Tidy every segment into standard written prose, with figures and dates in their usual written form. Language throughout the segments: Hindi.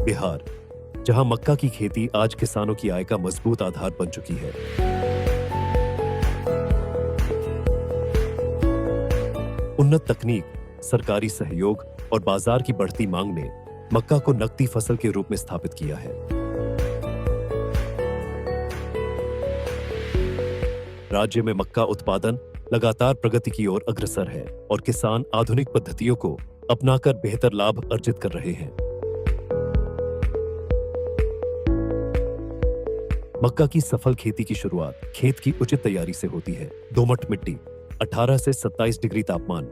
बिहार, जहां मक्का की खेती आज किसानों की आय का मजबूत आधार बन चुकी है। उन्नत तकनीक, सरकारी सहयोग और बाजार की बढ़ती मांग ने मक्का को नकदी फसल के रूप में स्थापित किया है। राज्य में मक्का उत्पादन लगातार प्रगति की ओर अग्रसर है और किसान आधुनिक पद्धतियों को अपनाकर बेहतर लाभ अर्जित कर रहे हैं। मक्का की सफल खेती की शुरुआत खेत की उचित तैयारी से होती है। दोमट मिट्टी, 18 से 27 डिग्री तापमान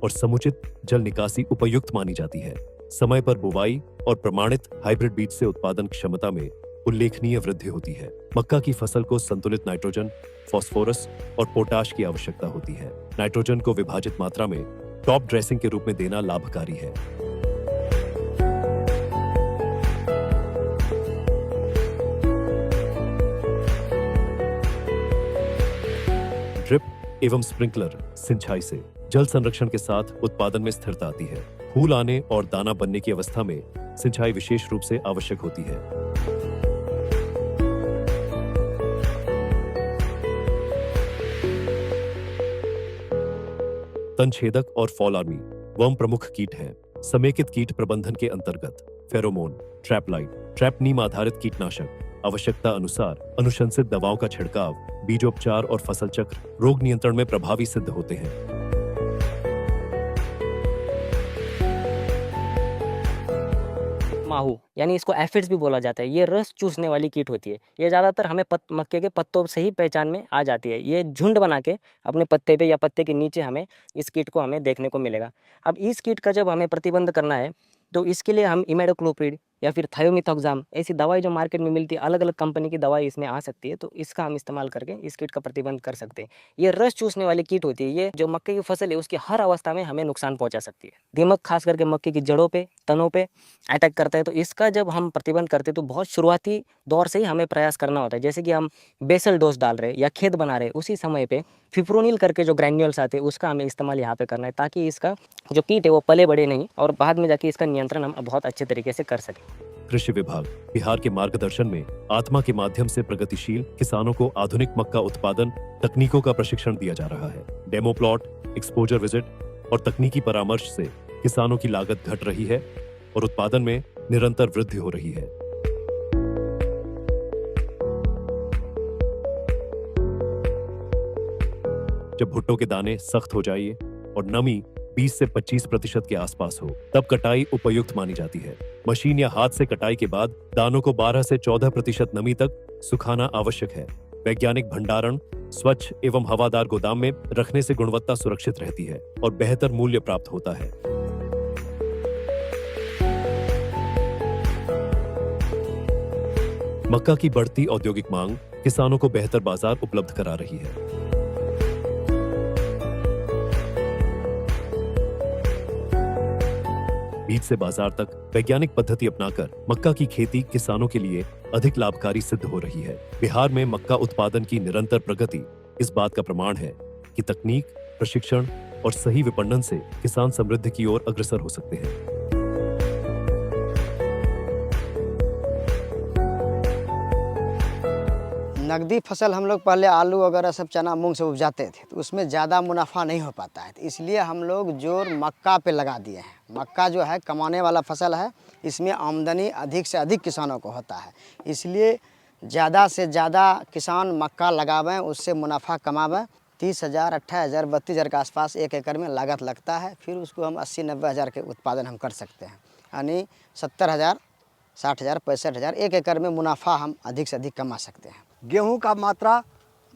और समुचित जल निकासी उपयुक्त मानी जाती है। समय पर बुवाई और प्रमाणित हाइब्रिड बीज से उत्पादन क्षमता में उल्लेखनीय वृद्धि होती है। मक्का की फसल को संतुलित नाइट्रोजन, फास्फोरस और पोटाश की आवश्यकता होती है। नाइट्रोजन को विभाजित मात्रा में टॉप ड्रेसिंग के रूप में देना लाभकारी है। ड्रिप एवं स्प्रिंकलर सिंचाई से जल संरक्षण के साथ उत्पादन में स्थिरता आती है। फूल आने और दाना बनने की अवस्था में सिंचाई विशेष रूप से आवश्यक होती है। तनछेदक और फॉल आर्मी वर्म प्रमुख कीट हैं। समेकित कीट प्रबंधन के अंतर्गत फेरोमोन, ट्रैपलाइट, ट्रैप नीम आधारित कीटनाशक, आवश्यकता अनुसार अनुशंसित दवाओं का छिड़काव, बीजोपचार और फसल चक्र रोग नियंत्रण में प्रभावी सिद्ध होते हैं। माहू यानी इसको एफिड्स भी बोला जाता है। ये रस चूसने वाली कीट होती है। ये ज़्यादातर हमें मक्के के पत्तों से ही पहचान में आ जाती है। ये झुंड बना के अपने पत्ते पे या पत्ते के नीचे हमें इस कीट को हमें देखने को मिलेगा। अब इस कीट का जब हमें प्रतिबंध करना है तो इसके लिए हम इमिडाक्लोप्रिड या फिर थायोमिथॉक्साम ऐसी दवाई जो मार्केट में मिलती है, अलग अलग कंपनी की दवाई इसमें आ सकती है, तो इसका हम इस्तेमाल करके इस कीट का प्रतिबंध कर सकते हैं। ये रस चूसने वाली कीट होती है। ये जो मक्के की फसल है उसकी हर अवस्था में हमें नुकसान पहुंचा सकती है। दीमक खास करके मक्के की जड़ों पे, तनों पे अटैक करता है। तो इसका जब हम प्रतिबंध करते हैं तो बहुत शुरुआती दौर से ही हमें प्रयास करना होता है। जैसे कि हम बेसल डोज डाल रहे हैं या खेत बना रहे हैं, उसी समय पे फिप्रोनिल करके जो ग्रैन्यूल्स आते हैं उसका हमें इस्तेमाल यहाँ पे करना है, ताकि इसका जो कीट है वो पले बढ़े नहीं और बाद में जाके इसका नियंत्रण हम बहुत अच्छे तरीके से कर सकें। कृषि विभाग बिहार के मार्गदर्शन में आत्मा के माध्यम से प्रगतिशील किसानों को आधुनिक मक्का उत्पादन तकनीकों का प्रशिक्षण दिया जा रहा है। डेमो प्लॉट, एक्सपोजर विजिट और तकनीकी परामर्श से किसानों की लागत घट रही है और उत्पादन में निरंतर वृद्धि हो रही है। जब भुट्टो के दाने सख्त हो जाए और नमी 20 से 25% के आसपास हो, तब कटाई उपयुक्त मानी जाती है। मशीन या हाथ से कटाई के बाद दानों को 12 से 14% नमी तक सुखाना आवश्यक है। वैज्ञानिक भंडारण, स्वच्छ एवं हवादार गोदाम में रखने से गुणवत्ता सुरक्षित रहती है और बेहतर मूल्य प्राप्त होता है। मक्का की बढ़ती औद्योगिक मांग किसानों को बेहतर बाजार उपलब्ध करा रही है। बीज से बाजार तक वैज्ञानिक पद्धति अपनाकर मक्का की खेती किसानों के लिए अधिक लाभकारी सिद्ध हो रही है। बिहार में मक्का उत्पादन की निरंतर प्रगति इस बात का प्रमाण है कि तकनीक, प्रशिक्षण और सही विपणन से किसान समृद्धि की ओर अग्रसर हो सकते हैं। नकदी फसल हम लोग पहले आलू वगैरह सब चना मूंग से उपजाते थे, तो उसमें ज़्यादा मुनाफा नहीं हो पाता है, तो इसलिए हम लोग जोर मक्का पे लगा दिए हैं। मक्का जो है कमाने वाला फसल है, इसमें आमदनी अधिक से अधिक किसानों को होता है, इसलिए ज़्यादा से ज़्यादा किसान मक्का लगावें, उससे मुनाफा कमावें। 30,000, 28,000, 32,000 के आसपास एक एकड़ में लागत लगता है। फिर उसको हम 80-90 हज़ार के उत्पादन हम कर सकते हैं, यानी 70,000, 60,000, 65,000 एक एकड़ में मुनाफा हम अधिक से अधिक कमा सकते हैं। गेहूं का मात्रा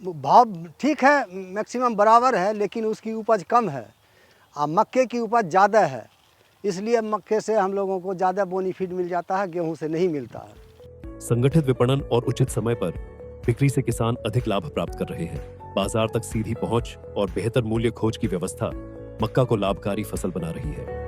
भाव ठीक है, मैक्सिमम बराबर है, लेकिन उसकी उपज कम है और मक्के की उपज ज़्यादा है, इसलिए मक्के से हम लोगों को ज़्यादा बेनिफिट मिल जाता है, गेहूं से नहीं मिलता है। संगठित विपणन और उचित समय पर बिक्री से किसान अधिक लाभ प्राप्त कर रहे हैं। बाजार तक सीधी पहुंच और बेहतर मूल्य खोज की व्यवस्था मक्का को लाभकारी फसल बना रही है।